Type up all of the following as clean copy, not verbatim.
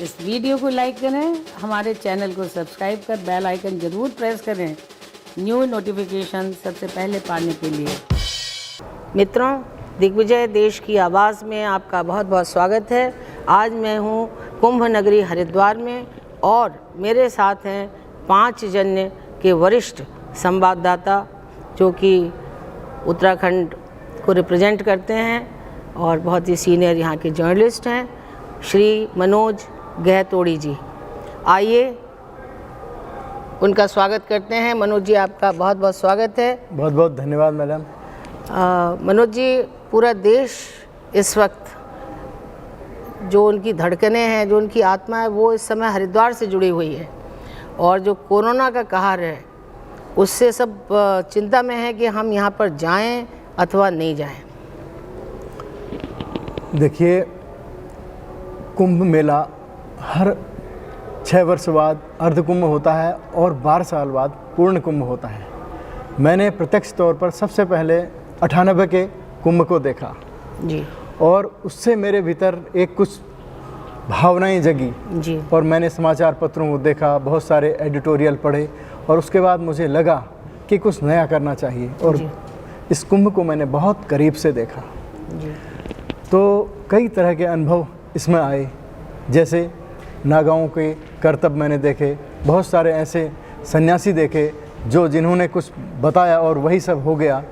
इस वीडियो को लाइक करें, हमारे चैनल को सब्सक्राइब कर बेल आइकन ज़रूर प्रेस करें न्यू नोटिफिकेशन सबसे पहले पाने के लिए। मित्रों, दिग्विजय देश की आवाज़ में आपका बहुत बहुत स्वागत है। आज मैं हूँ कुंभ नगरी हरिद्वार में और मेरे साथ हैं 5 जन्य के वरिष्ठ संवाददाता जो कि उत्तराखंड को रिप्रेजेंट करते हैं और बहुत ही सीनियर यहाँ के जर्नलिस्ट हैं, श्री मनोज गहतोड़ी जी। आइए उनका स्वागत करते हैं। मनोज जी, आपका बहुत बहुत स्वागत है। बहुत बहुत धन्यवाद मैडम। मनोज जी, पूरा देश इस वक्त जो उनकी धड़कनें हैं, जो उनकी आत्मा है, वो इस समय हरिद्वार से जुड़ी हुई है और जो कोरोना का कहर है उससे सब चिंता में है कि हम यहाँ पर जाएं अथवा नहीं जाएं। देखिए, कुंभ मेला हर 6 वर्ष बाद अर्ध कुंभ होता है और 12 साल बाद पूर्ण कुंभ होता है। मैंने प्रत्यक्ष तौर पर सबसे पहले 98 के कुंभ को देखा जी, और उससे मेरे भीतर एक कुछ भावनाएं जगी जी। और मैंने समाचार पत्रों को देखा, बहुत सारे एडिटोरियल पढ़े और उसके बाद मुझे लगा कि कुछ नया करना चाहिए और जी। इस कुंभ को मैंने बहुत करीब से देखा। जी, तो कई तरह के अनुभव इसमें आए, जैसे नागाओं के करतब मैंने देखे, बहुत सारे ऐसे सन्यासी देखे जिन्होंने कुछ बताया और वही सब हो गया।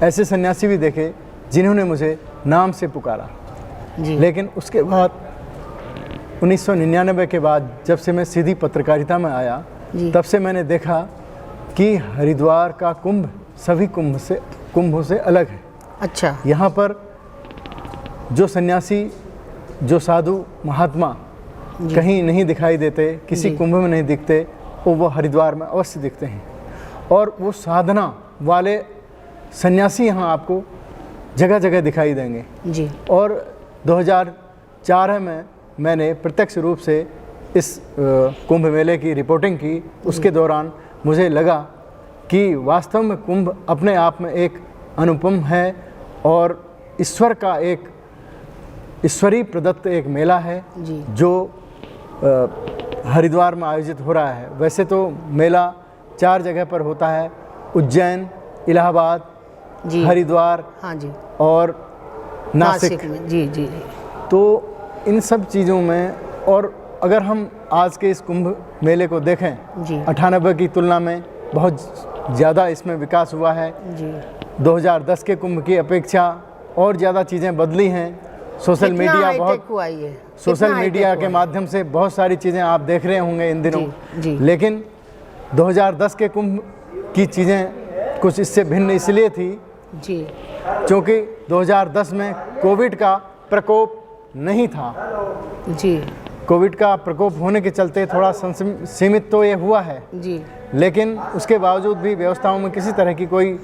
ऐसे सन्यासी भी देखे जिन्होंने मुझे नाम से पुकारा जी। लेकिन उसके बाद 1999 के बाद जब से मैं सीधी पत्रकारिता में आया, तब से मैंने देखा कि हरिद्वार का कुंभ सभी कुंभों से अलग है। अच्छा। यहाँ पर जो सन्यासी, जो साधु महात्मा कहीं नहीं दिखाई देते, किसी कुंभ में नहीं दिखते, वो हरिद्वार में अवश्य दिखते हैं। और वो साधना वाले सन्यासी यहाँ आपको जगह जगह दिखाई देंगे जी। और 2004 में मैंने प्रत्यक्ष रूप से इस कुंभ मेले की रिपोर्टिंग की। उसके दौरान मुझे लगा कि वास्तव में कुंभ अपने आप में एक अनुपम है और ईश्वर का एक ईश्वरीय प्रदत्त एक मेला है जी। जो हरिद्वार में आयोजित हो रहा है। वैसे तो मेला 4 जगह पर होता है, उज्जैन, इलाहाबाद, हरिद्वार, हाँ जी, और नासिक में। जी जी जी। तो इन सब चीज़ों में, और अगर हम आज के इस कुंभ मेले को देखें, 98 की तुलना में बहुत ज़्यादा इसमें विकास हुआ है जी। 2010 के कुंभ की अपेक्षा और ज़्यादा चीज़ें बदली हैं। सोशल मीडिया के माध्यम से बहुत सारी चीज़ें आप देख रहे होंगे इन दिनों जी। लेकिन 2010 के कुंभ की चीज़ें कुछ इससे भिन्न इसलिए थी जी, क्योंकि 2010 में कोविड का प्रकोप नहीं था जी। कोविड का प्रकोप होने के चलते थोड़ा सीमित तो ये हुआ है जी, लेकिन उसके बावजूद भी व्यवस्थाओं में किसी तरह की कोई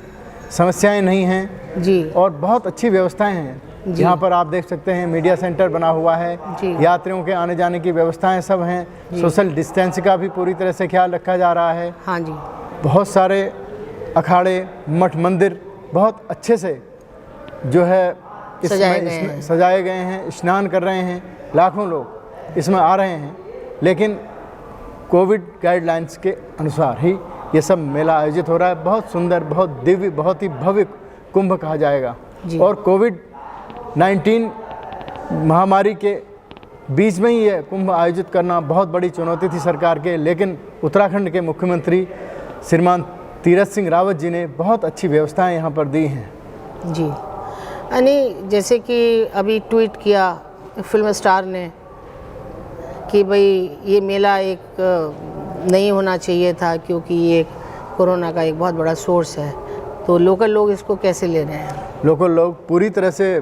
समस्याएं नहीं हैं जी, और बहुत अच्छी व्यवस्थाएं हैं। यहाँ पर आप देख सकते हैं मीडिया सेंटर बना हुआ है, यात्रियों के आने जाने की व्यवस्थाएं सब हैं, सोशल डिस्टेंस का भी पूरी तरह से ख्याल रखा जा रहा है। हाँ जी। बहुत सारे अखाड़े, मठ, मंदिर बहुत अच्छे से जो है इसमें सजाए गए हैं, स्नान कर रहे हैं, लाखों लोग इसमें आ रहे हैं। लेकिन कोविड गाइडलाइंस के अनुसार ही ये सब मेला आयोजित हो रहा है। बहुत सुंदर, बहुत दिव्य, बहुत ही भव्य कुंभ कहा जाएगा। और कोविड-19 महामारी के बीच में ही ये कुंभ आयोजित करना बहुत बड़ी चुनौती थी सरकार के, लेकिन उत्तराखंड के मुख्यमंत्री श्रीमान तीरथ सिंह रावत जी ने बहुत अच्छी व्यवस्थाएं यहाँ पर दी हैं जी। यानी जैसे कि अभी ट्वीट किया फिल्म स्टार ने कि भाई ये मेला एक नहीं होना चाहिए था क्योंकि ये कोरोना का एक बहुत बड़ा सोर्स है, तो लोकल लोग इसको कैसे ले रहे हैं? लोकल लोग पूरी तरह से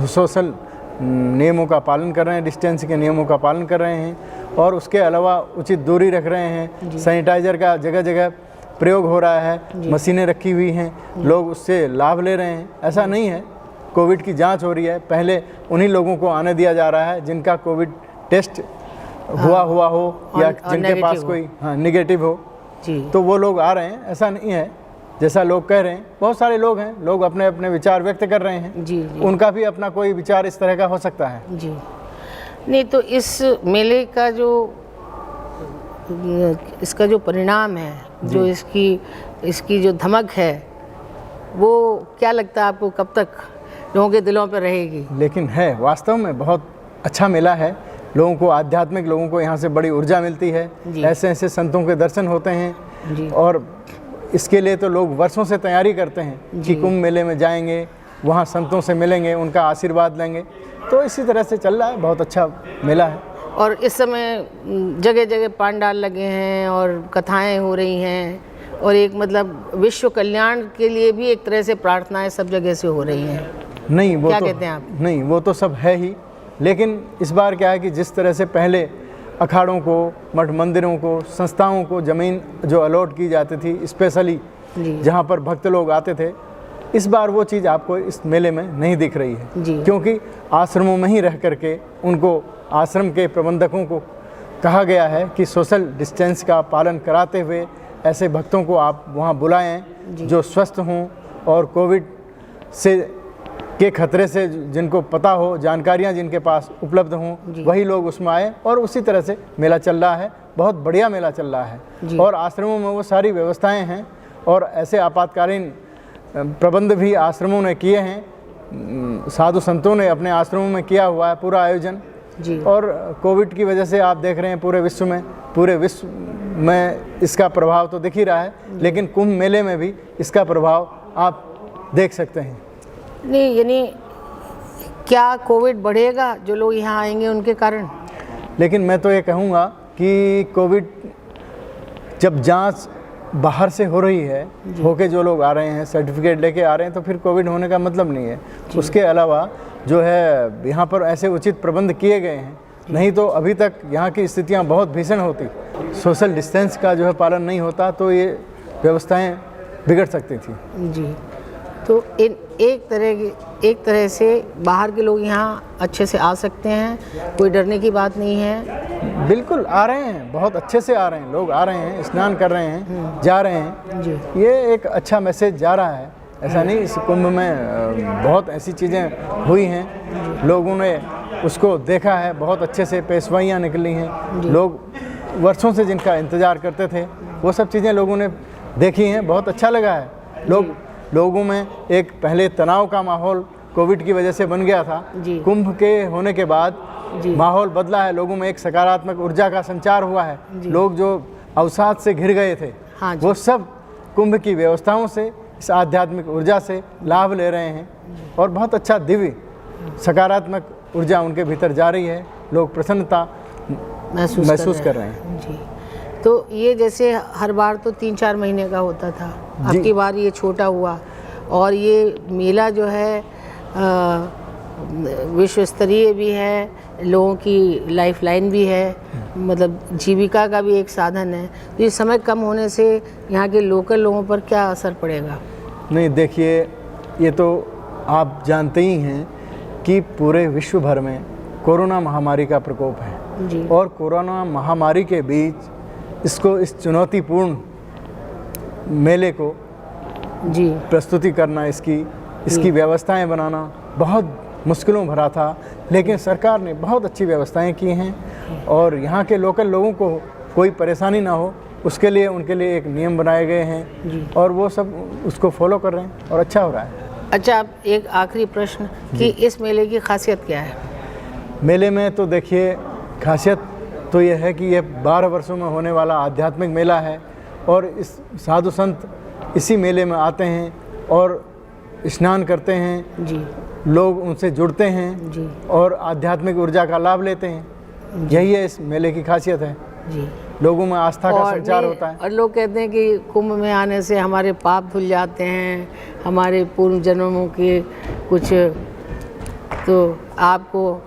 सोशल नियमों का पालन कर रहे हैं, डिस्टेंस के नियमों का पालन कर रहे हैं और उसके अलावा उचित दूरी रख रहे हैं। सैनिटाइज़र का जगह जगह प्रयोग हो रहा है, मशीनें रखी हुई हैं, लोग उससे लाभ ले रहे हैं। ऐसा नहीं है, कोविड की जांच हो रही है। पहले उन्हीं लोगों को आने दिया जा रहा है जिनका कोविड टेस्ट हुआ हो या जिनके पास कोई निगेटिव हो जी, तो वो लोग आ रहे हैं। ऐसा नहीं है जैसा लोग कह रहे हैं। बहुत सारे लोग हैं, लोग अपने अपने विचार व्यक्त कर रहे हैं जी, जी। उनका भी अपना कोई विचार इस तरह का हो सकता है जी। नहीं तो इस मेले का जो इसका जो परिणाम है, जो इसकी जो धमक है, वो क्या लगता है आपको कब तक लोगों के दिलों पर रहेगी? लेकिन है, वास्तव में बहुत अच्छा मेला है। लोगों को, आध्यात्मिक लोगों को यहाँ से बड़ी ऊर्जा मिलती है। ऐसे ऐसे संतों के दर्शन होते हैं और इसके लिए तो लोग वर्षों से तैयारी करते हैं कि कुंभ मेले में जाएंगे, वहाँ संतों से मिलेंगे, उनका आशीर्वाद लेंगे। तो इसी तरह से चल रहा है, बहुत अच्छा मेला है। और इस समय जगह जगह पंडाल लगे हैं और कथाएं हो रही हैं और एक मतलब विश्व कल्याण के लिए भी एक तरह से प्रार्थनाएं सब जगह से हो रही हैं। नहीं, वो क्या तो कहते हैं आप? नहीं, वो तो सब है ही, लेकिन इस बार क्या है कि जिस तरह से पहले अखाड़ों को, मठ मंदिरों को, संस्थाओं को ज़मीन जो अलॉट की जाती थी स्पेशली जहाँ पर भक्त लोग आते थे, इस बार वो चीज़ आपको इस मेले में नहीं दिख रही है। क्योंकि आश्रमों में ही रह करके उनको, आश्रम के प्रबंधकों को कहा गया है कि सोशल डिस्टेंस का पालन कराते हुए ऐसे भक्तों को आप वहाँ बुलाएं जो स्वस्थ हों और कोविड से के खतरे से जिनको पता हो, जानकारियाँ जिनके पास उपलब्ध हों, वही लोग उसमें आए। और उसी तरह से मेला चल रहा है, बहुत बढ़िया मेला चल रहा है। और आश्रमों में वो सारी व्यवस्थाएं हैं और ऐसे आपातकालीन प्रबंध भी आश्रमों ने किए हैं, साधु संतों ने अपने आश्रमों में किया हुआ है पूरा आयोजन। और कोविड की वजह से आप देख रहे हैं पूरे विश्व में इसका प्रभाव तो दिख ही रहा है, लेकिन कुंभ मेले में भी इसका प्रभाव आप देख सकते हैं। नहीं, यानी क्या कोविड बढ़ेगा जो लोग यहाँ आएंगे उनके कारण? लेकिन मैं तो ये कहूँगा कि कोविड जब जांच बाहर से हो रही है, होके जो लोग आ रहे हैं, सर्टिफिकेट लेके आ रहे हैं, तो फिर कोविड होने का मतलब नहीं है। उसके अलावा जो है यहाँ पर ऐसे उचित प्रबंध किए गए हैं, नहीं तो अभी तक यहाँ की स्थितियाँ बहुत भीषण होती। सोशल डिस्टेंस का जो है पालन नहीं होता तो ये व्यवस्थाएं बिगड़ सकती थी। जी, तो एक तरह से बाहर के लोग यहाँ अच्छे से आ सकते हैं, कोई डरने की बात नहीं है। बिल्कुल आ रहे हैं, बहुत अच्छे से आ रहे हैं, लोग आ रहे हैं, स्नान कर रहे हैं, जा रहे हैं जी। ये एक अच्छा मैसेज जा रहा है। ऐसा नहीं, इस कुंभ में बहुत ऐसी चीज़ें हुई हैं, लोगों ने उसको देखा है, बहुत अच्छे से पेशवाइयाँ निकली हैं, लोग वर्षों से जिनका इंतज़ार करते थे वो सब चीज़ें लोगों ने देखी हैं, बहुत अच्छा लगा है। लोगों में एक पहले तनाव का माहौल कोविड की वजह से बन गया था, कुंभ के होने के बाद माहौल बदला है, लोगों में एक सकारात्मक ऊर्जा का संचार हुआ है। लोग जो अवसाद से घिर गए थे वो सब कुंभ की व्यवस्थाओं से, इस आध्यात्मिक ऊर्जा से लाभ ले रहे हैं और बहुत अच्छा दिव्य सकारात्मक ऊर्जा उनके भीतर जा रही है, लोग प्रसन्नता महसूस कर रहे हैं। जी, तो ये जैसे हर बार तो 3-4 महीने का होता था, अब की बार ये छोटा हुआ और ये मेला जो है विश्व स्तरीय भी है, लोगों की लाइफलाइन भी है, मतलब जीविका का भी एक साधन है। तो ये समय कम होने से यहाँ के लोकल लोगों पर क्या असर पड़ेगा? नहीं, देखिए, ये तो आप जानते ही हैं कि पूरे विश्व भर में कोरोना महामारी का प्रकोप है जी। और कोरोना महामारी के बीच इस चुनौतीपूर्ण मेले को जी प्रस्तुति करना, इसकी व्यवस्थाएं बनाना बहुत मुश्किलों भरा था, लेकिन सरकार ने बहुत अच्छी व्यवस्थाएं की हैं और यहाँ के लोकल लोगों को कोई परेशानी ना हो उसके लिए उनके लिए एक नियम बनाए गए हैं और वो सब उसको फॉलो कर रहे हैं और अच्छा हो रहा है। अच्छा, अब एक आखिरी प्रश्न कि इस मेले की खासियत क्या है? मेले में तो देखिए, खासियत तो ये है कि ये 12 वर्षों में होने वाला आध्यात्मिक मेला है और इस साधु संत इसी मेले में आते हैं और स्नान करते हैं जी, लोग उनसे जुड़ते हैं जी और आध्यात्मिक ऊर्जा का लाभ लेते हैं। यही है इस मेले की खासियत है जी। लोगों में आस्था का संचार होता है। और लोग कहते हैं कि कुंभ में आने से हमारे पाप धुल जाते हैं, हमारे पूर्व जन्मों के कुछ, तो आपको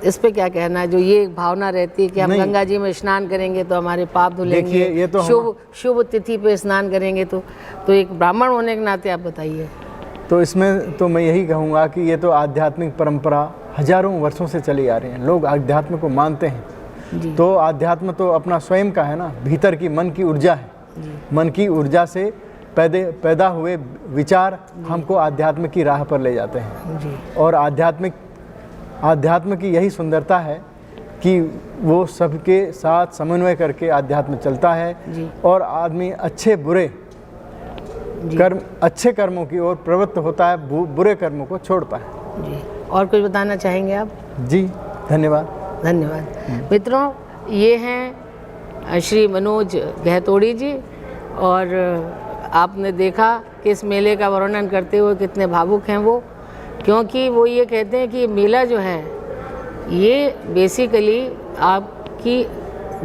इस पे क्या कहना है? जो ये भावना रहती है कि हम गंगा जी में स्नान करेंगे तो हमारे पाप धुलेंगे, देखिए, ये तो शुभ तिथि पे स्नान करेंगे, तो एक ब्राह्मण होने के नाते आप बताइए। तो इसमें तो मैं यही कहूँगा कि ये तो आध्यात्मिक परंपरा हजारों वर्षों से चली आ रही है, लोग आध्यात्म को मानते हैं। तो आध्यात्म तो अपना स्वयं का है ना, भीतर की मन की ऊर्जा है। मन की ऊर्जा से पैदा हुए विचार हमको आध्यात्म की राह पर ले जाते हैं और आध्यात्मिक आध्यात्म की यही सुंदरता है कि वो सबके साथ समन्वय करके आध्यात्म चलता है और आदमी अच्छे कर्मों की ओर प्रवृत्त होता है, बुरे कर्मों को छोड़ता है। जी, और कुछ बताना चाहेंगे आप? जी, धन्यवाद। धन्यवाद। मित्रों, ये हैं श्री मनोज गहतोड़ी जी, और आपने देखा कि इस मेले का वर्णन करते हुए कितने भावुक हैं वो, क्योंकि वो ये कहते हैं कि मेला जो है ये बेसिकली आपकी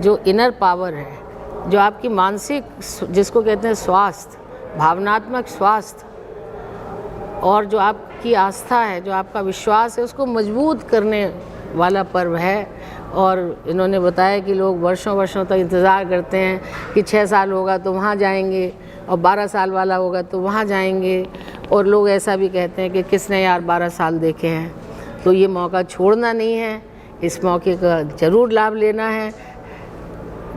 जो इनर पावर है, जो आपकी मानसिक, जिसको कहते हैं स्वास्थ्य, भावनात्मक स्वास्थ्य, और जो आपकी आस्था है, जो आपका विश्वास है, उसको मजबूत करने वाला पर्व है। और इन्होंने बताया कि लोग वर्षों वर्षों तक इंतज़ार करते हैं कि 6 साल होगा तो वहाँ जाएंगे, और 12 साल वाला होगा तो वहाँ जाएंगे, और लोग ऐसा भी कहते हैं कि किसने यार 12 साल देखे हैं। तो ये मौका छोड़ना नहीं है, इस मौके का ज़रूर लाभ लेना है।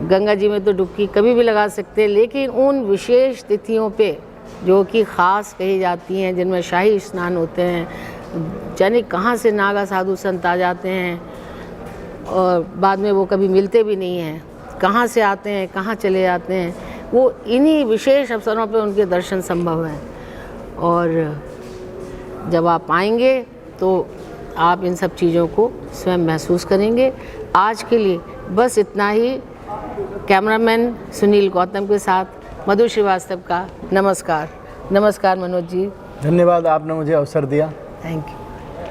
गंगा जी में तो डुबकी कभी भी लगा सकते हैं, लेकिन उन विशेष तिथियों पे जो कि ख़ास कही जाती हैं, जिनमें शाही स्नान होते हैं, जाने कहाँ से नागा साधु संत आ जाते हैं और बाद में वो कभी मिलते भी नहीं हैं, कहाँ से आते हैं, कहाँ चले जाते हैं, वो इन्हीं विशेष अवसरों पे उनके दर्शन संभव हैं। और जब आप आएंगे तो आप इन सब चीज़ों को स्वयं महसूस करेंगे। आज के लिए बस इतना ही। कैमरामैन सुनील गौतम के साथ मधु श्रीवास्तव का नमस्कार। नमस्कार मनोज जी। धन्यवाद, आपने मुझे अवसर दिया। Thank you.